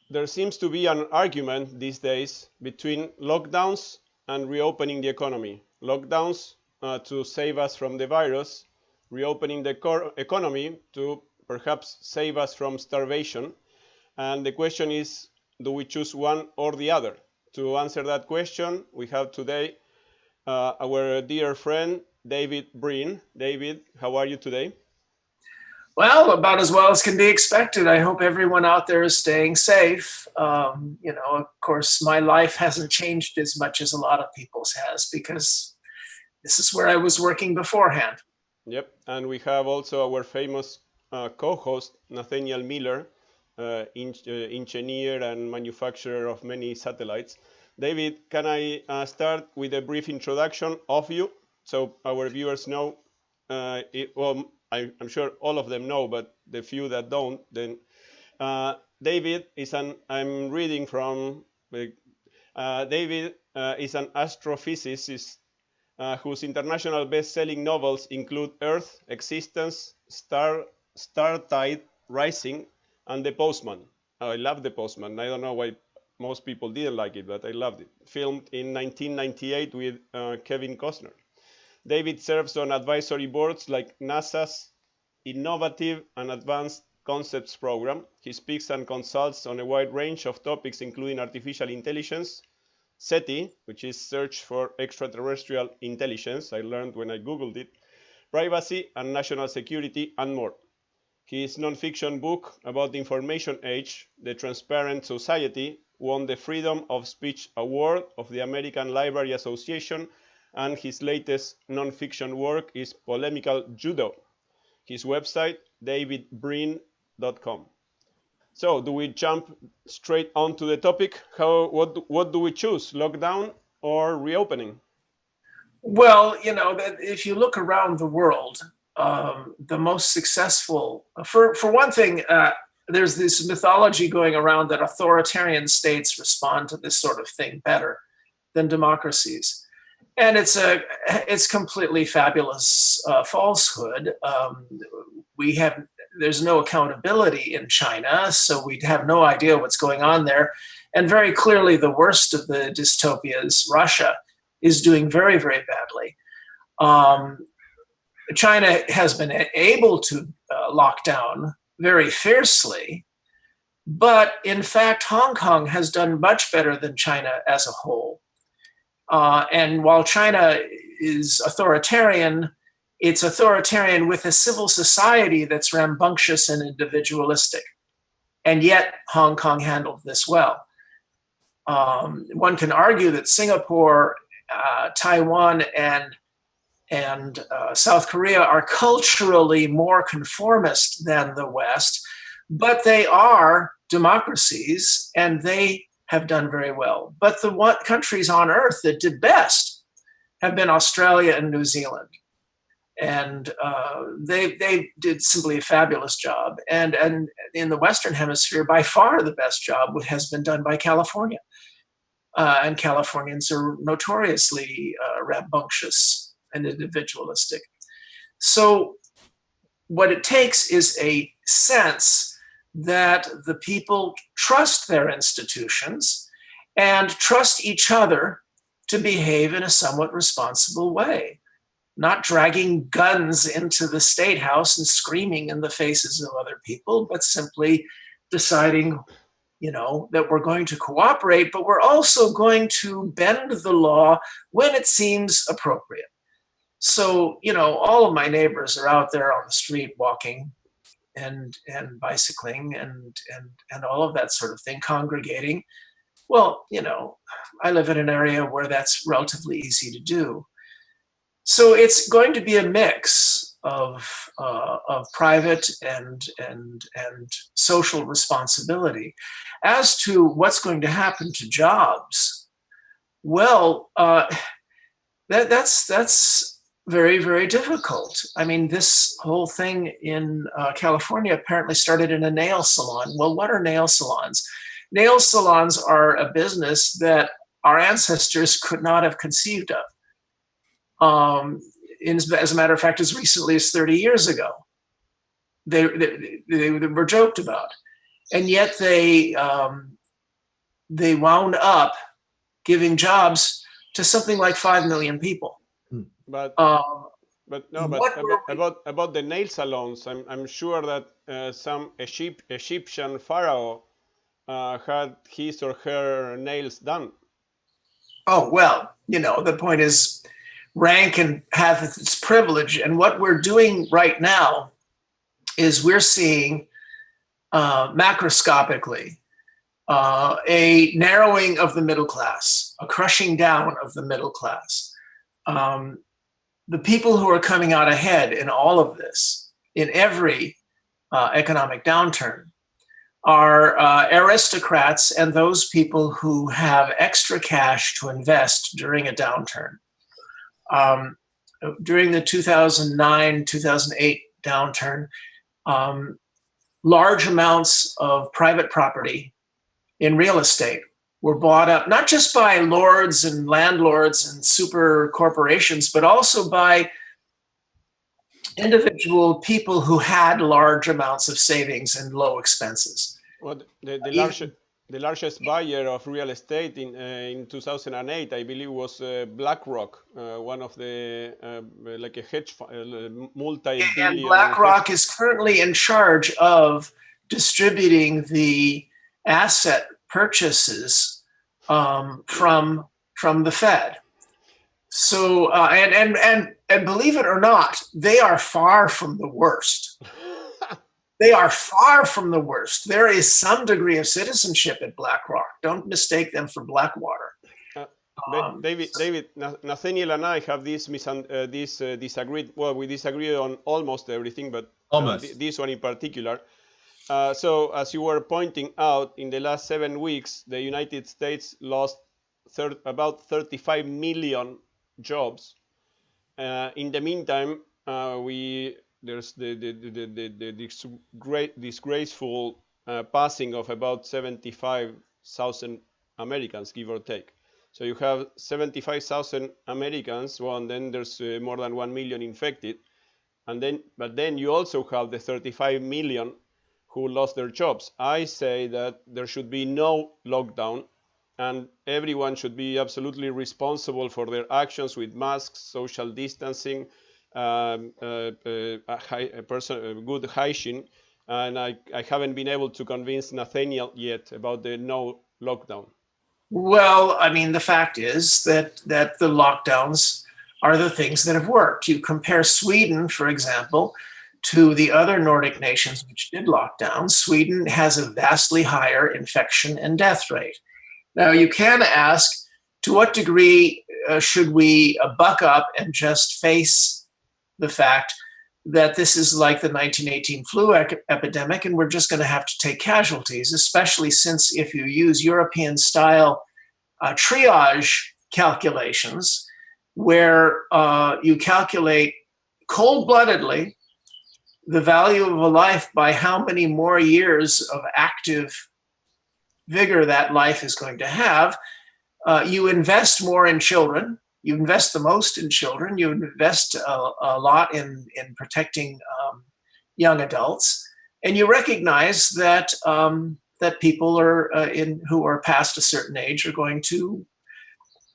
There seems to be an argument these days between lockdowns and reopening the economy. Lockdowns to save us from the virus, reopening the economy to perhaps save us from starvation. And the question is, do we choose one or the other? To answer that question, we have today our dear friend, David Brin. David, how are you today? Well, about as well as can be expected. I hope everyone out there is staying safe. Of course, my life hasn't changed as much as a lot of people's has because this is where I was working beforehand. Yep, and we have also our famous co-host, Nathanael Miller, engineer and manufacturer of many satellites. David, can I start with a brief introduction of you so our viewers know? Well, I'm sure all of them know, but the few that don't, then David is an. I'm reading from. David is an astrophysicist whose international best-selling novels include Earth, Existence, Star Tide, Rising, and The Postman. Oh, I love The Postman. I don't know why most people didn't like it, but I loved it. Filmed in 1998 with Kevin Costner. David serves on advisory boards like NASA's Innovative and Advanced Concepts Program. He speaks and consults on a wide range of topics, including artificial intelligence, SETI, which is Search for Extraterrestrial Intelligence, I learned when I Googled it, privacy and national security, and more. His nonfiction book about the information age, The Transparent Society, won the Freedom of Speech Award of the American Library Association, and his latest nonfiction work is Polemical Judo. His website, davidbrin.com. So, do we jump straight onto the topic? What do we choose, lockdown or reopening? Well, if you look around the world, the most successful, for one thing, there's this mythology going around that authoritarian states respond to this sort of thing better than democracies. And it's completely fabulous falsehood. There's no accountability in China, so we have no idea what's going on there. And very clearly, the worst of the dystopias, Russia, is doing very, very badly. China has been able to lock down very fiercely, but in fact, Hong Kong has done much better than China as a whole. And while China is authoritarian, it's authoritarian with a civil society that's rambunctious and individualistic. And yet, Hong Kong handled this well. One can argue that Singapore, Taiwan, and South Korea are culturally more conformist than the West, but they are democracies and they have done very well. But the countries on Earth that did best have been Australia and New Zealand. And they did simply a fabulous job. And in the Western Hemisphere, by far the best job has been done by California. And Californians are notoriously rambunctious and individualistic. So what it takes is a sense that the people trust their institutions and trust each other to behave in a somewhat responsible way, not dragging guns into the State House and screaming in the faces of other people, but simply deciding, that we're going to cooperate, but we're also going to bend the law when it seems appropriate. So, all of my neighbors are out there on the street walking and bicycling and all of that sort of thing, congregating. Well, I live in an area where that's relatively easy to do. So it's going to be a mix of private and social responsibility. As to what's going to happen to jobs, well, that's very, very difficult. I mean, this whole thing in California apparently started in a nail salon. Well, what are nail salons? Nail salons are a business that our ancestors could not have conceived of. As a matter of fact, as recently as 30 years ago, they were joked about. and yet they wound up giving jobs to something like 5 million people. But Um, but no, but what were about the nail salons, I'm sure that some Egyptian pharaoh had his or her nails done. Oh, well, the point is rank can have its privilege. And what we're doing right now is we're seeing macroscopically a narrowing of the middle class, a crushing down of the middle class. The people who are coming out ahead in all of this, in every economic downturn, are aristocrats and those people who have extra cash to invest during a downturn. During the 2009, 2008 downturn, large amounts of private property in real estate were bought up, not just by lords and landlords and super corporations, but also by individual people who had large amounts of savings and low expenses. Well, the largest buyer of real estate in 2008, I believe, was BlackRock, one of the like a hedge fund, multi-billion. And BlackRock is currently in charge of distributing the asset purchases from the Fed. So and believe it or not, they are far from the worst. They are far from the worst. There is some degree of citizenship at BlackRock. Don't mistake them for Blackwater. David, Nathaniel and I have this disagreed. Well, we disagree on almost everything, but this one in particular. So, as you were pointing out, in the last 7 weeks, the United States lost about 35 million jobs. In the meantime, there's the disgraceful passing of about 75,000 Americans, give or take. So you have 75,000 Americans, well, and then there's more than 1 million infected, but then you also have the 35 million who lost their jobs. I say that there should be no lockdown, and everyone should be absolutely responsible for their actions with masks, social distancing, good hygiene. And I haven't been able to convince Nathaniel yet about the no lockdown. Well, I mean, the fact is that the lockdowns are the things that have worked. You compare Sweden, for example, to the other Nordic nations which did lockdown. Sweden has a vastly higher infection and death rate. Now, you can ask, to what degree should we buck up and just face the fact that this is like the 1918 flu epidemic, and we're just going to have to take casualties, especially since if you use European-style triage calculations, where you calculate cold-bloodedly the value of a life by how many more years of active vigor that life is going to have, you invest more in children. You invest the most in children. You invest a lot in protecting young adults, and you recognize that that people are who are past a certain age are going to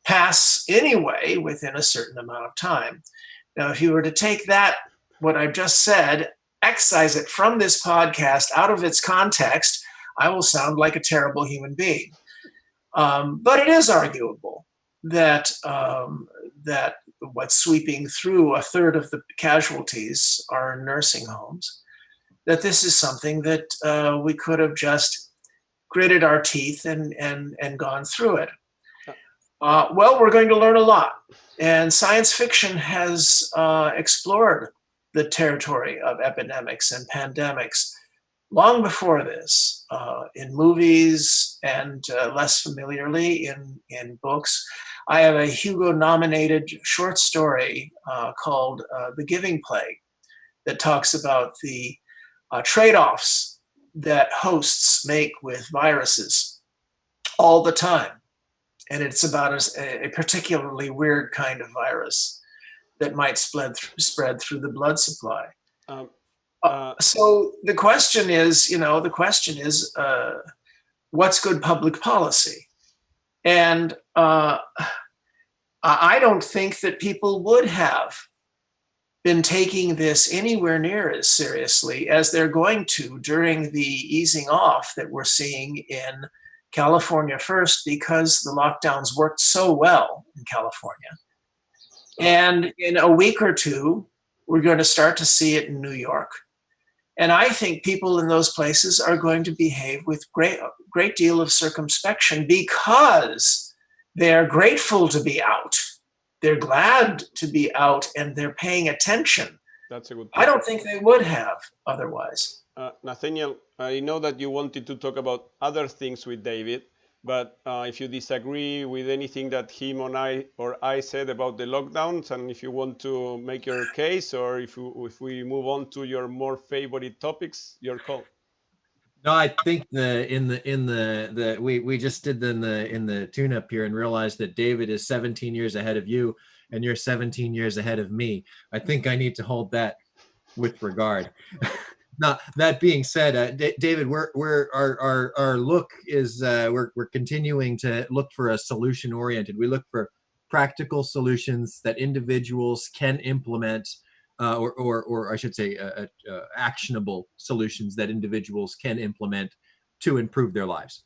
pass anyway within a certain amount of time. Now, if you were to take that, what I've just said, excise it from this podcast out of its context, I will sound like a terrible human being. But it is arguable that that what's sweeping through a third of the casualties are nursing homes, that this is something that we could have just gritted our teeth and gone through it. Well, we're going to learn a lot. And science fiction has explored the territory of epidemics and pandemics long before this, in movies and less familiarly in books. I have a Hugo-nominated short story called The Giving Plague that talks about the trade-offs that hosts make with viruses all the time. And it's about a particularly weird kind of virus that might spread through the blood supply. So the question is, what's good public policy? And I don't think that people would have been taking this anywhere near as seriously as they're going to during the easing off that we're seeing in California first, because the lockdowns worked so well in California. And in a week or two, we're going to start to see it in New York. And I think people in those places are going to behave with great deal of circumspection, because they're grateful to be out. They're glad to be out, and they're paying attention. That's a good point. I don't think they would have otherwise. Nathaniel, I know that you wanted to talk about other things with David, but if you disagree with anything that him or I said about the lockdowns, and if you want to make your case, or if we move on to your more favorite topics, your call. No, I think we just did in the tune-up here and realized that David is 17 years ahead of you, and you're 17 years ahead of me. I think I need to hold that with regard. Now, that being said, David, our look is we're continuing to look for a solution-oriented. We look for practical solutions that individuals can implement. Or I should say, actionable solutions that individuals can implement to improve their lives.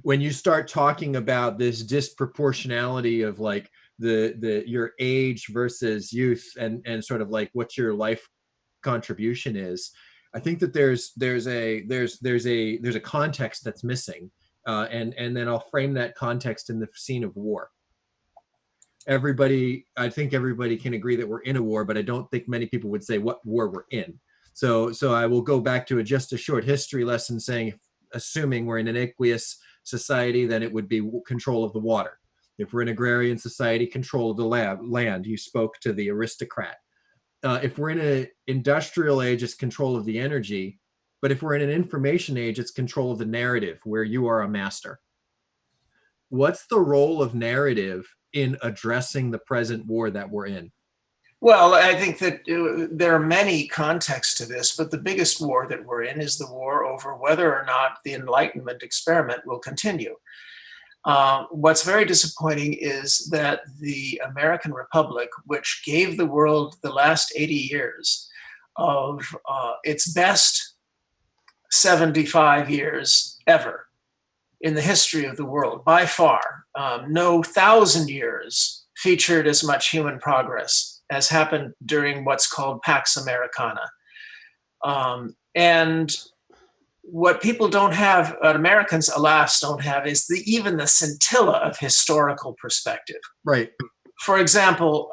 When you start talking about this disproportionality of like your age versus youth and sort of like what your life contribution is, I think that there's a context that's missing, and then I'll frame that context in the scene of war. I think everybody can agree that we're in a war, but I don't think many people would say what war we're in. So I will go back to just a short history lesson saying, assuming we're in an aqueous society, then it would be control of the water. If we're an agrarian society, control of the land. You spoke to the aristocrat. If we're in an industrial age, it's control of the energy. But if we're in an information age, it's control of the narrative, where you are a master. What's the role of narrative in addressing the present war that we're in? Well, I think that there are many contexts to this, but the biggest war that we're in is the war over whether or not the Enlightenment experiment will continue. What's very disappointing is that the American Republic, which gave the world the last 80 years of its best 75 years ever in the history of the world, by far, no 1,000 years featured as much human progress as happened during what's called Pax Americana. And what people don't have, what Americans, alas, don't have, is even the scintilla of historical perspective. Right. For example,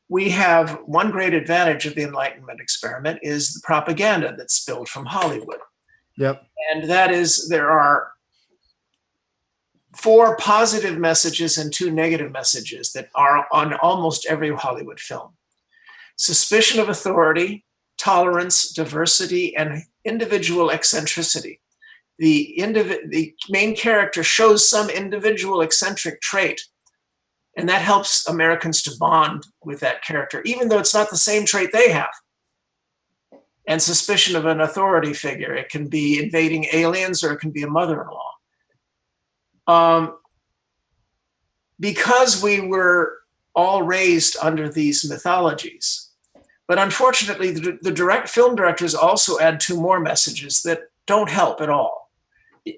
we have one great advantage of the Enlightenment experiment is the propaganda that's spilled from Hollywood. Yep. And that is, there are 4 positive messages and 2 negative messages that are on almost every Hollywood film. Suspicion of authority, tolerance, diversity, and individual eccentricity. The main character shows some individual eccentric trait, and that helps Americans to bond with that character, even though it's not the same trait they have. And suspicion of an authority figure. It can be invading aliens, or it can be a mother-in-law. Because we were all raised under these mythologies. But unfortunately, the film directors also add 2 more messages that don't help at all.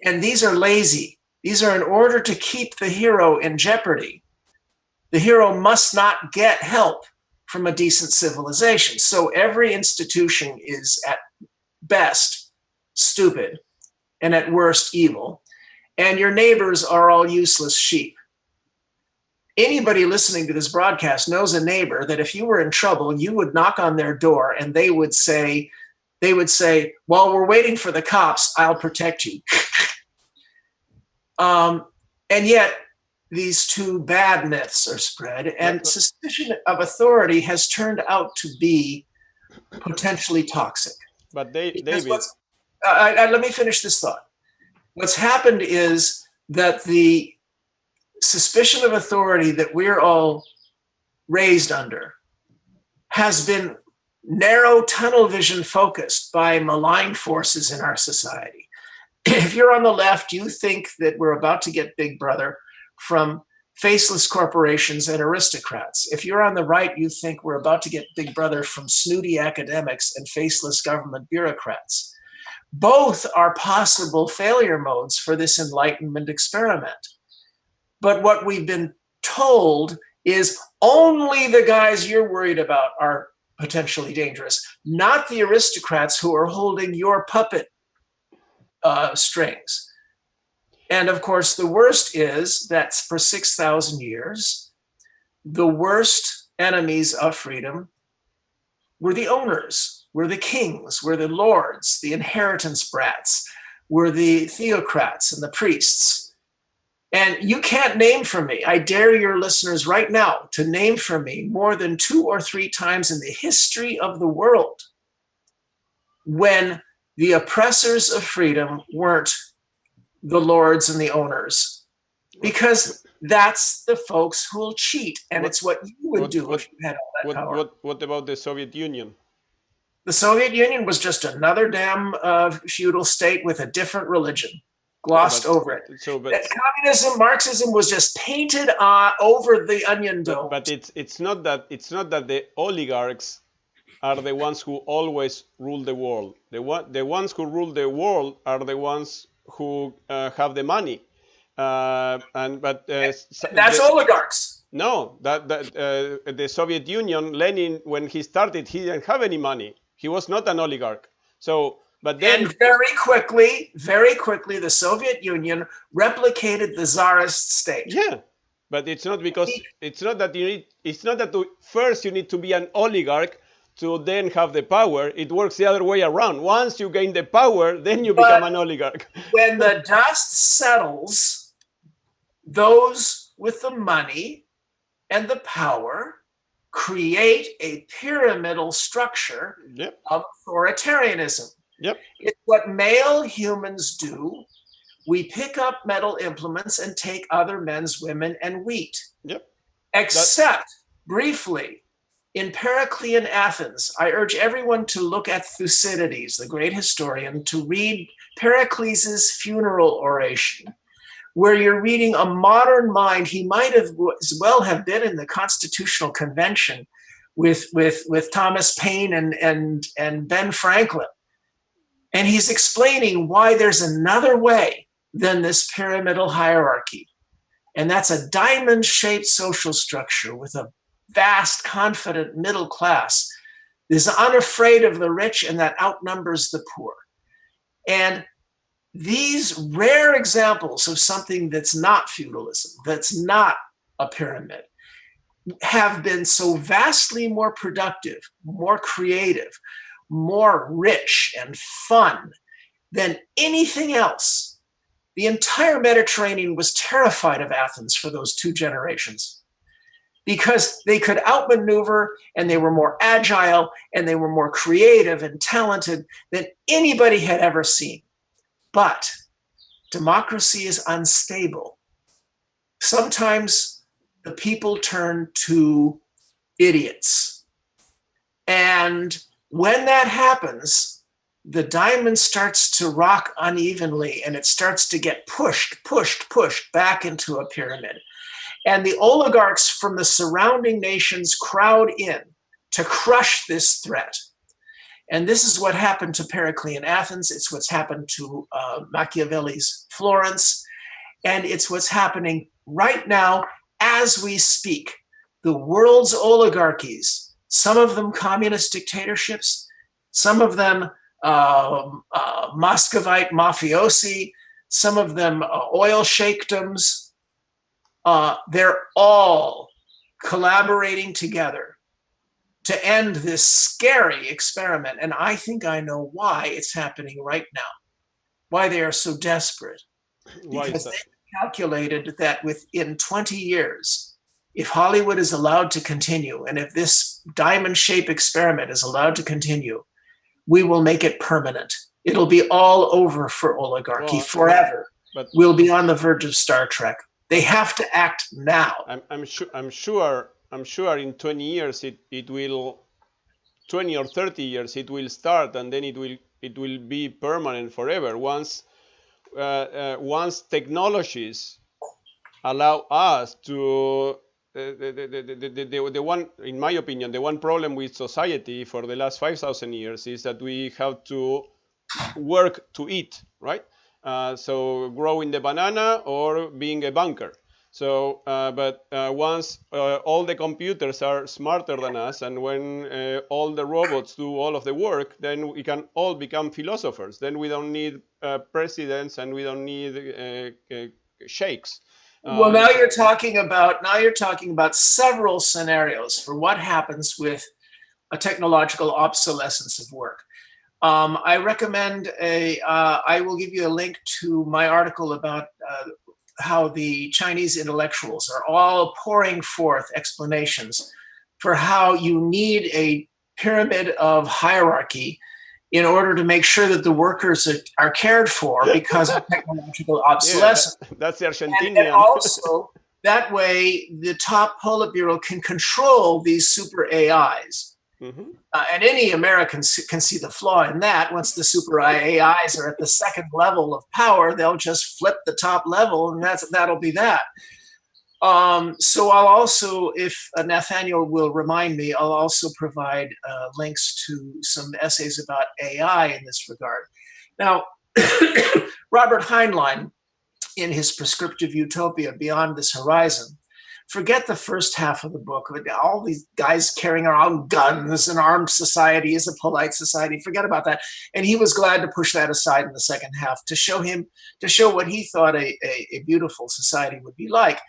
And these are lazy. These are in order to keep the hero in jeopardy. The hero must not get help from a decent civilization. So every institution is at best stupid and at worst evil. And your neighbors are all useless sheep. Anybody listening to this broadcast knows a neighbor that if you were in trouble, you would knock on their door and they would say, while we're waiting for the cops, I'll protect you. And yet, these 2 bad myths are spread, and suspicion of authority has turned out to be potentially toxic. But David, let me finish this thought. What's happened is that the suspicion of authority that we're all raised under has been narrow tunnel vision focused by malign forces in our society. If you're on the left, you think that we're about to get Big Brother from faceless corporations and aristocrats. If you're on the right, you think we're about to get Big Brother from snooty academics and faceless government bureaucrats. Both are possible failure modes for this Enlightenment experiment. But what we've been told is only the guys you're worried about are potentially dangerous, not the aristocrats who are holding your puppet strings. And of course, the worst is that for 6,000 years, the worst enemies of freedom were the owners, were the kings, were the lords, the inheritance brats, were the theocrats and the priests. And you can't name for me, I dare your listeners right now to name for me more than 2 or 3 times in the history of the world when the oppressors of freedom weren't the lords and the owners, because that's the folks who will cheat, and it's what you would do if you had all that power. What about the Soviet Union? The Soviet Union was just another damn feudal state with a different religion, glossed over it. Communism, Marxism was just painted over the onion dome. But it's not that the oligarchs are the ones who always rule the world. The ones who rule the world are the ones who have the money, that's oligarchs. No, the Soviet Union, Lenin, when he started, he didn't have any money. He was not an oligarch. So, but then very quickly, the Soviet Union replicated the Tsarist state. Yeah, but it's not because first you need to be an oligarch to then have the power. It works the other way around. Once you gain the power, then you become an oligarch. When the dust settles, those with the money and the power create a pyramidal structure of authoritarianism. Yep. It's what male humans do. We pick up metal implements and take other men's women and wheat. Yep. Except, briefly, in Periclean Athens, I urge everyone to look at Thucydides, the great historian, to read Pericles' funeral oration, where you're reading a modern mind. He might have as well have been in the Constitutional Convention with Thomas Paine and Ben Franklin. And he's explaining why there's another way than this pyramidal hierarchy. And that's a diamond-shaped social structure with a vast, confident middle class that is unafraid of the rich and that outnumbers the poor. And these rare examples of something that's not feudalism, that's not a pyramid, have been so vastly more productive, more creative, more rich and fun than anything else. The entire Mediterranean was terrified of Athens for those 2 generations because they could outmaneuver and they were more agile and they were more creative and talented than anybody had ever seen. But democracy is unstable. Sometimes the people turn to idiots. And when that happens, the diamond starts to rock unevenly and it starts to get pushed back into a pyramid. And the oligarchs from the surrounding nations crowd in to crush this threat. And this is what happened to Periclean Athens. It's what's happened to Machiavelli's Florence. And it's what's happening right now as we speak. The world's oligarchies, some of them communist dictatorships, some of them Muscovite mafiosi, some of them oil sheikdoms. They're all collaborating together to end this scary experiment. And I think I know why it's happening right now, why they are so desperate. Because they calculated that within 20 years, if Hollywood is allowed to continue, and if this diamond-shaped experiment is allowed to continue, we will make it permanent. It'll be all over for oligarchy forever. But we'll be on the verge of Star Trek. They have to act now. I'm sure in 20 years it will 20 or 30 years it will start, and then it will be permanent forever. Once technologies allow us to the one, in my opinion, the one problem with society for the last 5,000 years is that we have to work to eat, right? So growing the banana or being a banker. So, but once all the computers are smarter than us, and when all the robots do all of the work, then we can all become philosophers. Then we don't need presidents, and we don't need sheikhs. Well, now you're talking about several scenarios for what happens with a technological obsolescence of work. I recommend I will give you a link to my article about how the Chinese intellectuals are all pouring forth explanations for how you need a pyramid of hierarchy in order to make sure that the workers are cared for because of technological obsolescence. Yeah, that's the Argentinian. And also, that way, the top Politburo can control these super AIs. Mm-hmm. And any American can see the flaw in that. Once the super AIs are at the second level of power, they'll just flip the top level, and that'll be that. So I'll also, if Nathanael will remind me, I'll also provide links to some essays about AI in this regard. Now, Robert Heinlein, in his prescriptive utopia, Beyond This Horizon, forget the first half of the book. All these guys carrying around guns, an armed society is a polite society. Forget about that. And he was glad to push that aside in the second half to show what he thought a beautiful society would be like.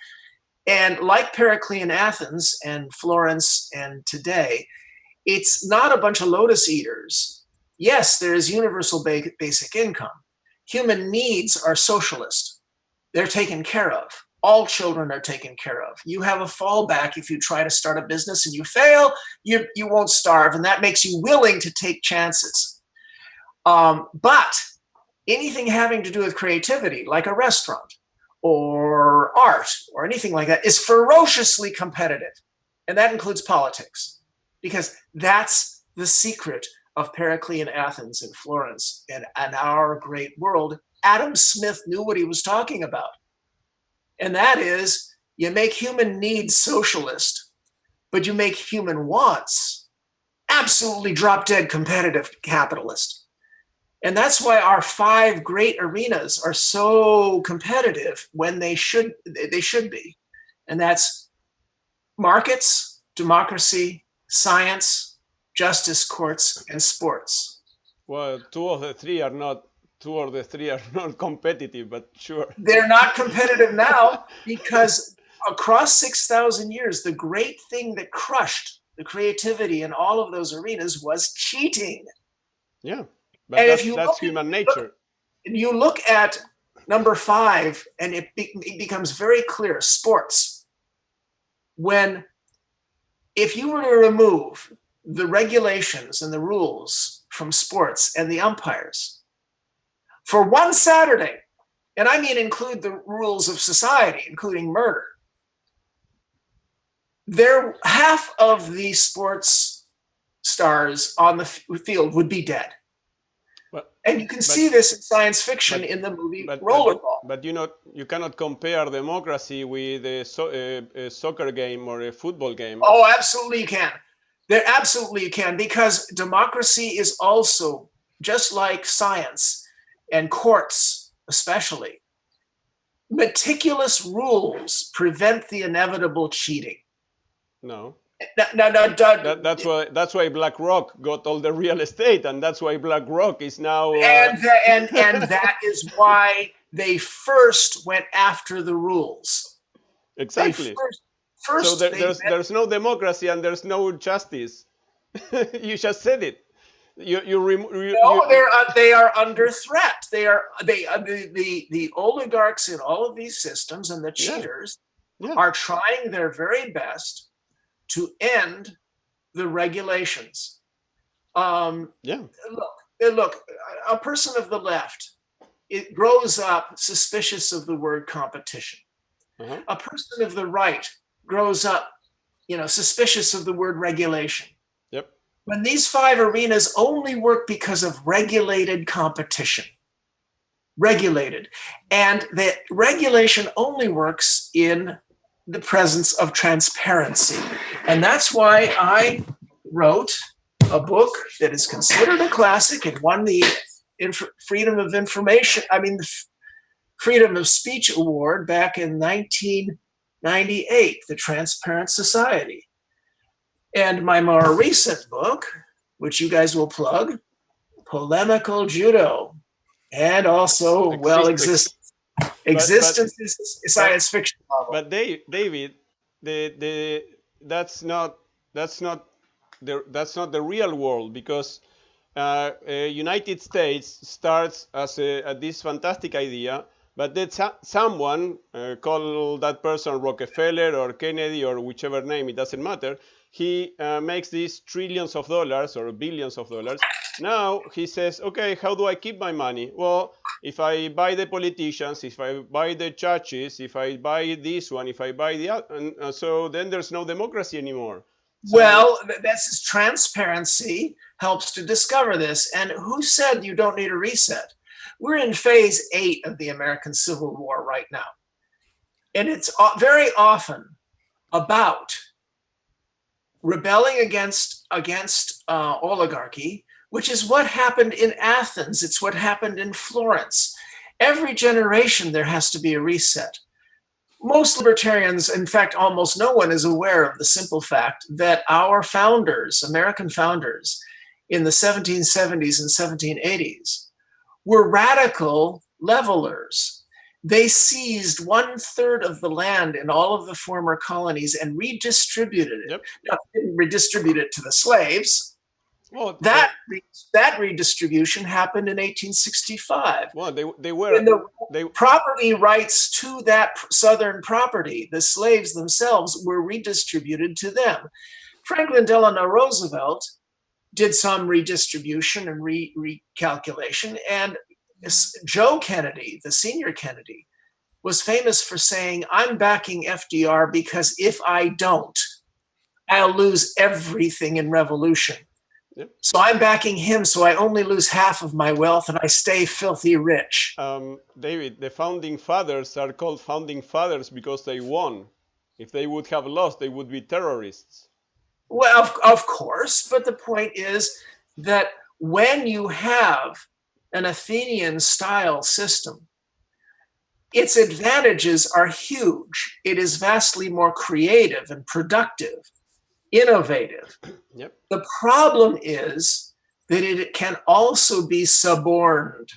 And like Periclean Athens and Florence and today, it's not a bunch of lotus eaters. Yes, there is universal basic income. Human needs are socialist. They're taken care of. All children are taken care of. You have a fallback if you try to start a business and you fail, you won't starve, and that makes you willing to take chances. But anything having to do with creativity, like a restaurant or art or anything like that, is ferociously competitive. And that includes politics, because that's the secret of Periclean Athens and Florence and our great world. Adam Smith knew what he was talking about. And that is, you make human needs socialist, but you make human wants absolutely drop-dead competitive capitalist. And that's why our 5 great arenas are so competitive when they should be. And that's markets, democracy, science, justice courts, and sports. Well, two of the three are not competitive, but sure. They're not competitive now because across 6,000 years, the great thing that crushed the creativity in all of those arenas was cheating. Yeah, but that's human nature. You look at number 5, and it becomes very clear, sports. If you were to remove the regulations and the rules from sports and the umpires, for one Saturday, and I mean include the rules of society, including murder, half of the sports stars on the field would be dead. And you can see this in science fiction in the movie Rollerball. But you cannot compare democracy with a soccer game or a football game. Oh, absolutely you can. Absolutely you can, because democracy is also, just like science, and courts especially, meticulous rules prevent the inevitable cheating. No. No. That's why BlackRock got all the real estate, and that's why BlackRock is now. And that is why they first went after the rules. Exactly. So there's no democracy and there's no justice. You just said it. They are under threat. The oligarchs in all of these systems and the cheaters are trying their very best to end the regulations. Look, a person of the left, it grows up suspicious of the word competition. Uh-huh. A person of the right grows up, suspicious of the word regulation. Yep. when these 5 arenas only work because of regulated competition. Regulated. And the regulation only works in the presence of transparency. And that's why I wrote a book that is considered a classic and won the Freedom of Information, the Freedom of Speech Award back in 1998, The Transparent Society. And my more recent book, which you guys will plug, Polemical Judo, and also, Existence is a science fiction novel. But David, that's not the real world, because United States starts as this fantastic idea, but then someone, call that person Rockefeller or Kennedy or whichever name, it doesn't matter, he makes these trillions of dollars or billions of dollars. Now he says, okay, how do I keep my money? Well, if I buy the politicians, if I buy the judges, if I buy this one, if I buy the other, so then there's no democracy anymore. So, well, that's transparency helps to discover this. And who said you don't need a reset? We're in phase 8 of the American Civil War right now. And it's very often about rebelling against oligarchy, which is what happened in Athens. It's what happened in Florence. Every generation, there has to be a reset. Most libertarians, in fact, almost no one is aware of the simple fact that our founders, American founders, in the 1770s and 1780s, were radical levelers. They seized 1/3 of the land in all of the former colonies and redistributed it. Yep. Now, they didn't redistribute it to the slaves. well, That redistribution happened in 1865. well, they And were the property rights to that southern property, the slaves themselves, were redistributed to them. Franklin Delano Roosevelt did some redistribution and recalculation, and Joe Kennedy, the senior Kennedy, was famous for saying, I'm backing FDR because if I don't, I'll lose everything in revolution. Yep. So I'm backing him, so I only lose half of my wealth and I stay filthy rich. David, the founding fathers are called founding fathers because they won. If they would have lost, they would be terrorists. Well, of course, but the point is that when you have an Athenian style system, its advantages are huge. It is vastly more creative and productive, innovative. Yep. The problem is that it can also be suborned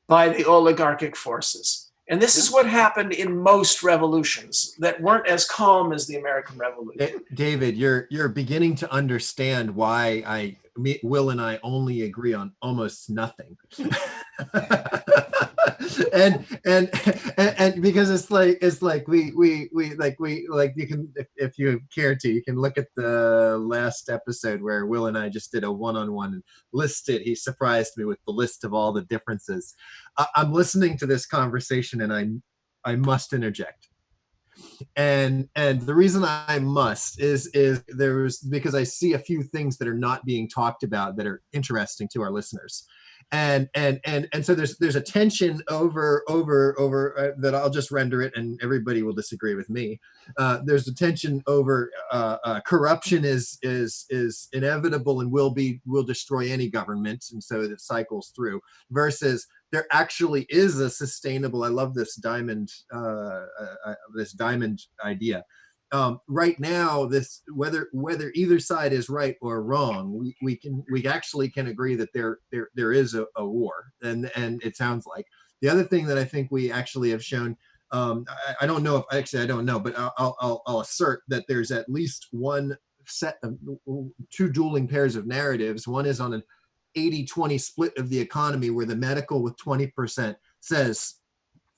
by the oligarchic forces. And this is what happened in most revolutions that weren't as calm as the American Revolution. David, you're beginning to understand why Will and I only agree on almost nothing. and because it's like we you can, if you care to, you can look at the last episode where Will and I just did a one-on-one and listed. He surprised me with the list of all the differences. I'm listening to this conversation and I must interject. And the reason I must is because I see a few things that are not being talked about that are interesting to our listeners. And so there's a tension over that I'll just render it, and everybody will disagree with me. There's a tension over corruption is inevitable and will destroy any government, and so it cycles through. Versus there actually is a sustainable. I love this diamond idea. Right now, this whether either side is right or wrong, we actually can agree that there is a war, and it sounds like. The other thing that I think we actually have shown, I don't know if actually I don't know, but I'll assert that there's at least one set of two dueling pairs of narratives. One is on an 80-20 split of the economy, where the medical with 20% says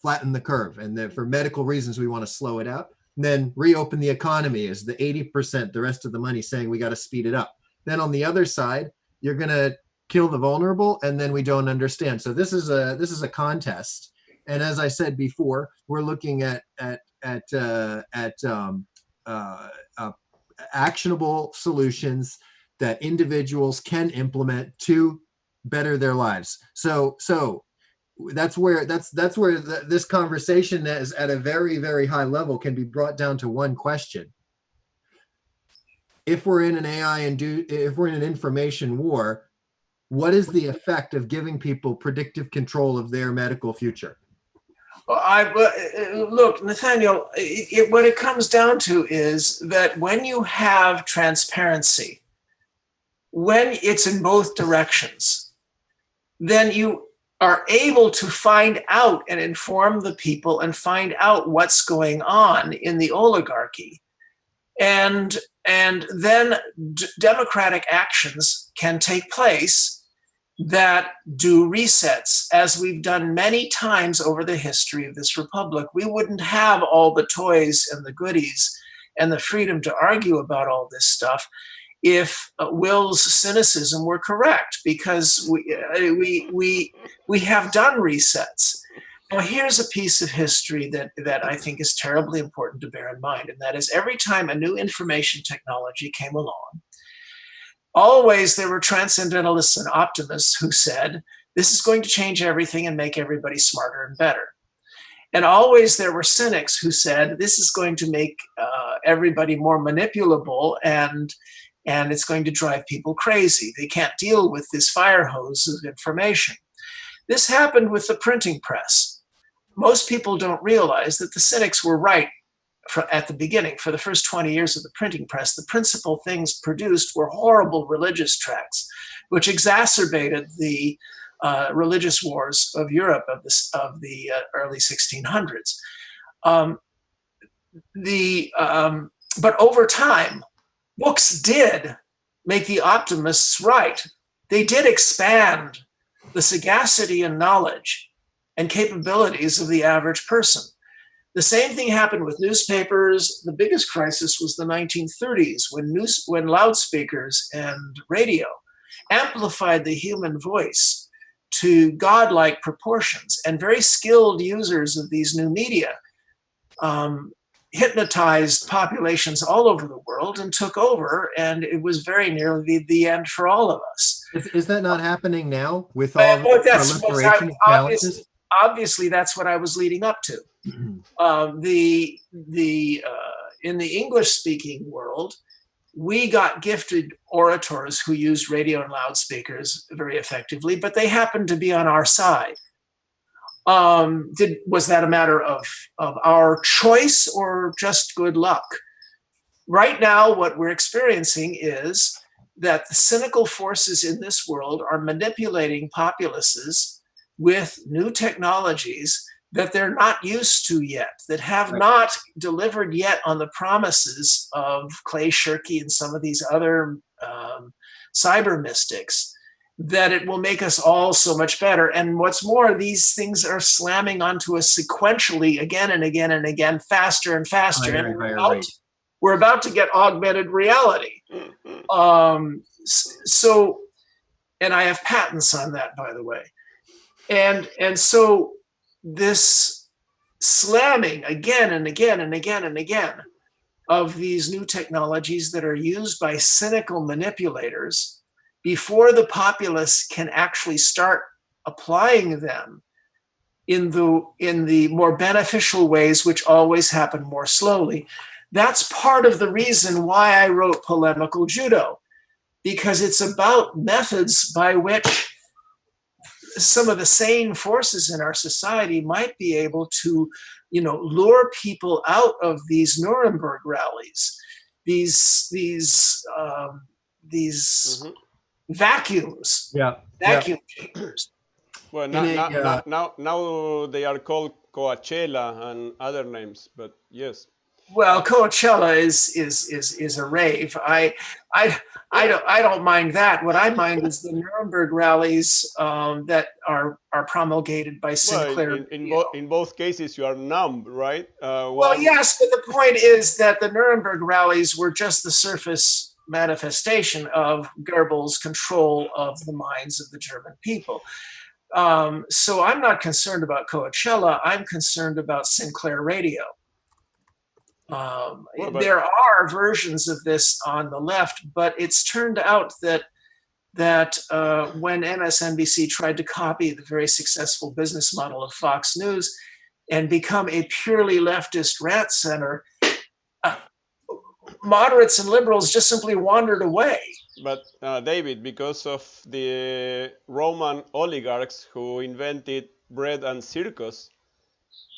flatten the curve, and that for medical reasons we want to slow it out. And then reopen the economy is the 80%, the rest of the money saying we got to speed it up. Then on the other side, you're going to kill the vulnerable, and then we don't understand. So this is a contest. And as I said before, we're looking at actionable solutions that individuals can implement to better their lives. So that's where this conversation is at a very, very high level can be brought down to one question. If we're in an AI and if we're in an information war, what is the effect of giving people predictive control of their medical future? Well, look, Nathanael, what it comes down to is that when you have transparency, when it's in both directions, then you are able to find out and inform the people and find out what's going on in the oligarchy. And then democratic actions can take place that do resets, as we've done many times over the history of this republic. We wouldn't have all the toys and the goodies and the freedom to argue about all this stuff if Will's cynicism were correct, because we have done resets. Now, here's a piece of history that I think is terribly important to bear in mind, and that is every time a new information technology came along, always there were transcendentalists and optimists who said, this is going to change everything and make everybody smarter and better. And always there were cynics who said, this is going to make everybody more manipulable and it's going to drive people crazy. They can't deal with this fire hose of information. This happened with the printing press. Most people don't realize that the cynics were right at the beginning. For the first 20 years of the printing press, the principal things produced were horrible religious tracts, which exacerbated the religious wars of Europe of the early 1600s. But over time, books did make the optimists right. They did expand the sagacity and knowledge and capabilities of the average person. The same thing happened with newspapers. The biggest crisis was the 1930s when loudspeakers and radio amplified the human voice to godlike proportions, and very skilled users of these new media hypnotized populations all over the world and took over, and it was very nearly the end for all of us. Is that not happening now with all the proliferation of challenges? Obviously, that's what I was leading up to. In the English-speaking world, we got gifted orators who used radio and loudspeakers very effectively, but they happened to be on our side. Was that a matter of our choice or just good luck? Right now, what we're experiencing is that the cynical forces in this world are manipulating populaces with new technologies that they're not used to yet, that have not delivered yet on the promises of Clay Shirky and some of these other cyber mystics, that it will make us all so much better. And what's more, these things are slamming onto us sequentially again and again and again, faster and faster. And we're about to get augmented reality. So, and I have patents on that, by the way. And so this slamming again and again and again and again of these new technologies that are used by cynical manipulators before the populace can actually start applying them in the more beneficial ways, which always happen more slowly. That's part of the reason why I wrote Polemical Judo, because it's about methods by which some of the sane forces in our society might be able to, lure people out of these Nuremberg rallies, these vacuums, vacuum chambers. Well, now they are called Coachella and other names, but yes. Well, Coachella is a rave. I don't mind that. What I mind is the Nuremberg rallies that are promulgated by Sinclair. In both cases, you are numb, right? Well, yes, but the point is that the Nuremberg rallies were just the surface manifestation of Goebbels' control of the minds of the German people. So I'm not concerned about Coachella. I'm concerned about Sinclair Radio. There are versions of this on the left, but it's turned out that when MSNBC tried to copy the very successful business model of Fox News and become a purely leftist rant center, moderates and liberals just simply wandered away. But David, because of the Roman oligarchs who invented bread and circus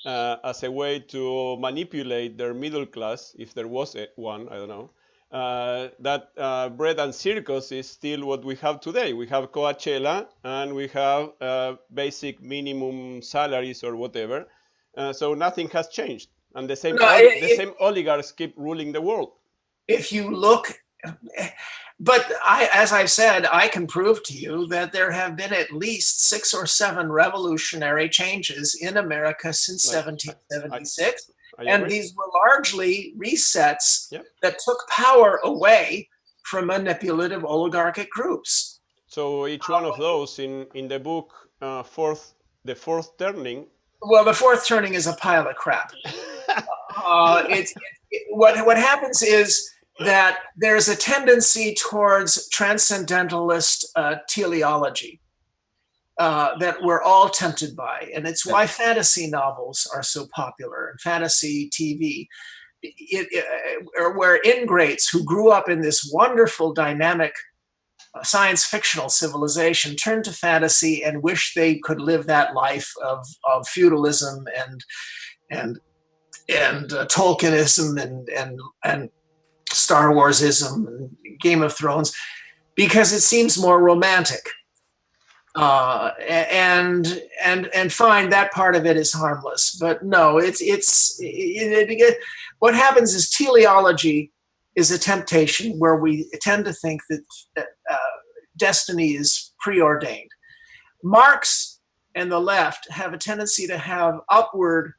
as a way to manipulate their middle class, if there was one, I don't know, that bread and circus is still what we have today. We have Coachella and we have basic minimum salaries or whatever. So nothing has changed. And the same oligarchs keep ruling the world. If you look, but as I've said, I can prove to you that there have been at least 6 or 7 revolutionary changes in America since 1776. And these were largely resets that took power away from manipulative oligarchic groups. So each one of those in the book, the fourth turning. Well, the fourth turning is a pile of crap. What happens is that there's a tendency towards transcendentalist teleology that we're all tempted by. And it's why fantasy novels are so popular and fantasy TV, where ingrates who grew up in this wonderful, dynamic science fictional civilization turn to fantasy and wish they could live that life of feudalism and Tolkienism and Star Warsism and Game of Thrones, because it seems more romantic. And fine, that part of it is harmless, but no, what happens is teleology is a temptation where we tend to think that destiny is preordained. Marx and the left have a tendency to have upward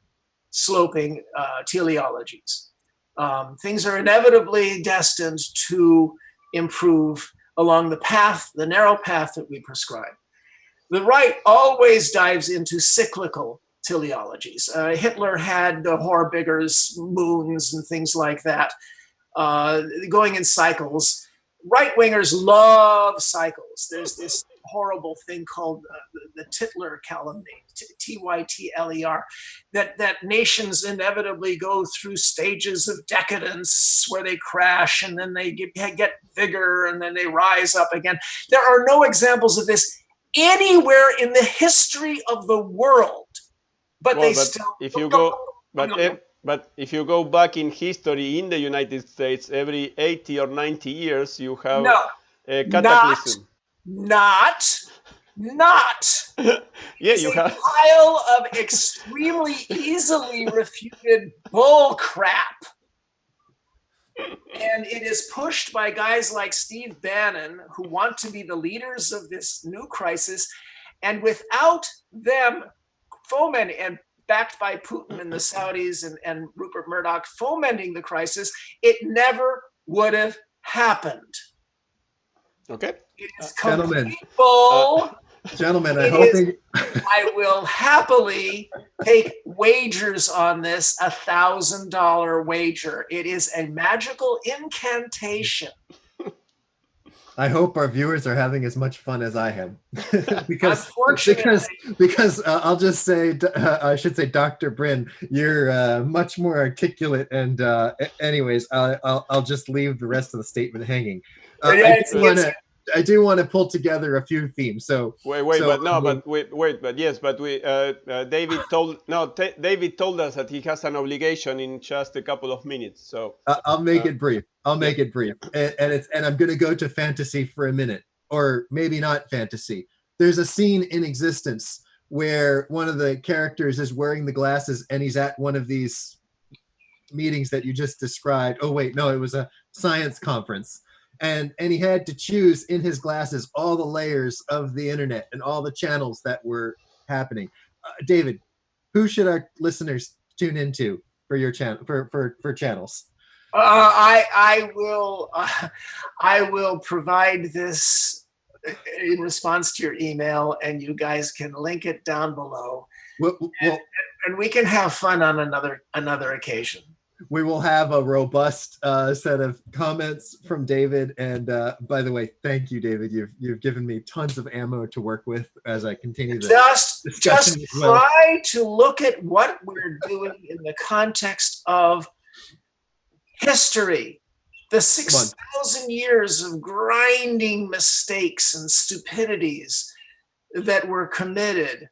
sloping teleologies. Things are inevitably destined to improve along the narrow path that we prescribe. The right always dives into cyclical teleologies. Hitler had the Horbiggers, moons, and things like that, going in cycles. Right-wingers love cycles. There's this horrible thing called the Tytler calumny, Tytler, that nations inevitably go through stages of decadence where they crash and then they get vigor and then they rise up again. There are no examples of this anywhere in the history of the world, but if you go back in history in the United States, every 80 or 90 years you have a cataclysm. Not. Yeah, you have a pile of extremely easily refuted bull crap. And it is pushed by guys like Steve Bannon, who want to be the leaders of this new crisis. And without them fomenting, and backed by Putin and the Saudis and Rupert Murdoch fomenting the crisis, it never would have happened. Okay. It is complete bull. Gentlemen, I will happily take wagers on this, $1,000 wager. It is a magical incantation. I hope our viewers are having as much fun as I have, because I'll just say, I should say, Dr. Brin, you're much more articulate. And anyways, I'll just leave the rest of the statement hanging. I do want to pull together a few themes. David told us that he has an obligation in just a couple of minutes. So I'll make it brief. And I'm going to go to fantasy for a minute, or maybe not fantasy. There's a scene in Existence where one of the characters is wearing the glasses and he's at one of these meetings that you just described. Oh wait, no, it was a science conference. And he had to choose in his glasses all the layers of the internet and all the channels that were happening. David, who should our listeners tune into for your channel for channels? I will provide this in response to your email, and you guys can link it down below. And we can have fun on another occasion. we will have a robust set of comments from David. And by the way, thank you, David. You've given me tons of ammo to work with as I continue the Just discussion. as well. try to look at what we're doing in the context of history. The 6,000 years of grinding mistakes and stupidities that were committed,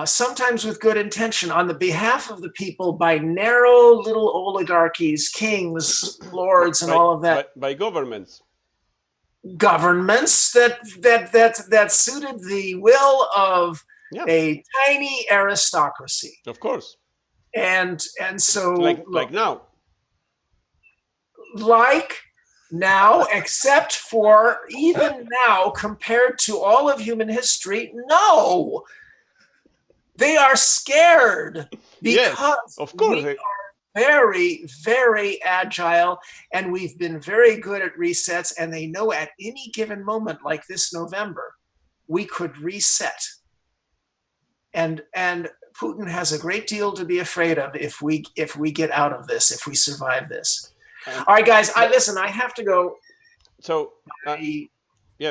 sometimes with good intention, on the behalf of the people by narrow little oligarchies, kings, lords, and all of that. By governments. Governments that suited the will of a tiny aristocracy. Of course. And so like now, except for even now, compared to all of human history, no. They are scared because of course. we are very, very agile, and we've been very good at resets, and they know at any given moment, like this November, we could reset. And Putin has a great deal to be afraid of if we get out of this, if we survive this. All right, guys, listen, I have to go. So,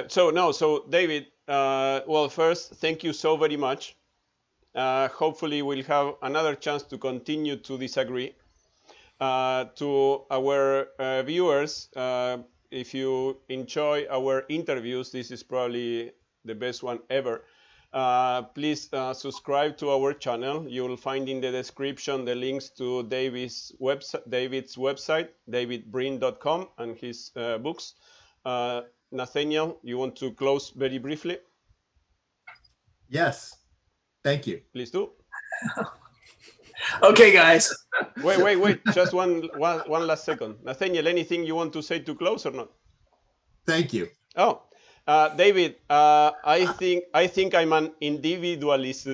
so David, well, first, thank you so very much. Hopefully we'll have another chance to continue to disagree. To our viewers, if you enjoy our interviews, this is probably the best one ever. Please subscribe to our channel. You will find in the description the links to David's website, davidbrin.com, and his books. Nathanael, you want to close very briefly? Yes. Thank you. Please do. Okay, guys. Wait. Just one last second. Nathanael, anything you want to say to close or not? Thank you. Oh, David, I think I'm an individualist,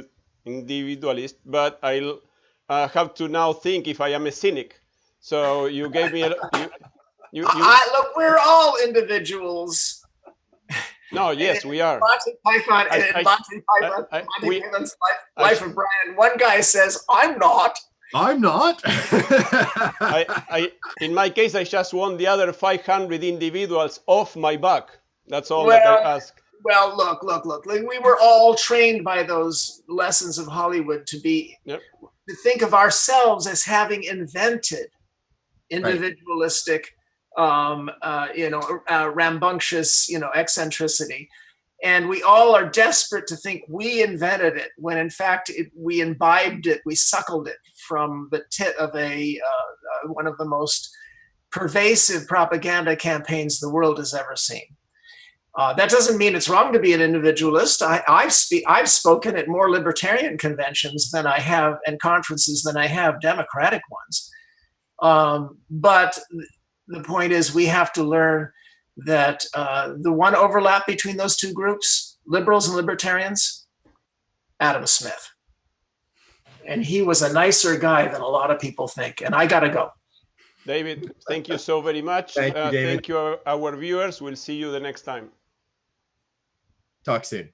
but I'll have to now think if I am a cynic. So you gave me look, we're all individuals. No, yes, we are. Monty Python and Monty Python's Life of Brian. One guy says, "I'm not." I'm not. In my case, I just want the other 500 individuals off my back. That's all that I ask. Well, look. We were all trained by those lessons of Hollywood to think of ourselves as having invented individualistic, rambunctious, eccentricity. And we all are desperate to think we invented it, when in fact we imbibed it, we suckled it from the tit of one of the most pervasive propaganda campaigns the world has ever seen. That doesn't mean it's wrong to be an individualist. I've spoken at more libertarian conventions than I have, and conferences, than I have Democratic ones. But the point is, we have to learn that the one overlap between those two groups, liberals and libertarians, Adam Smith. And he was a nicer guy than a lot of people think. And I got to go. David, thank you so very much. Thank you, David. Thank you, our viewers. We'll see you the next time. Talk soon.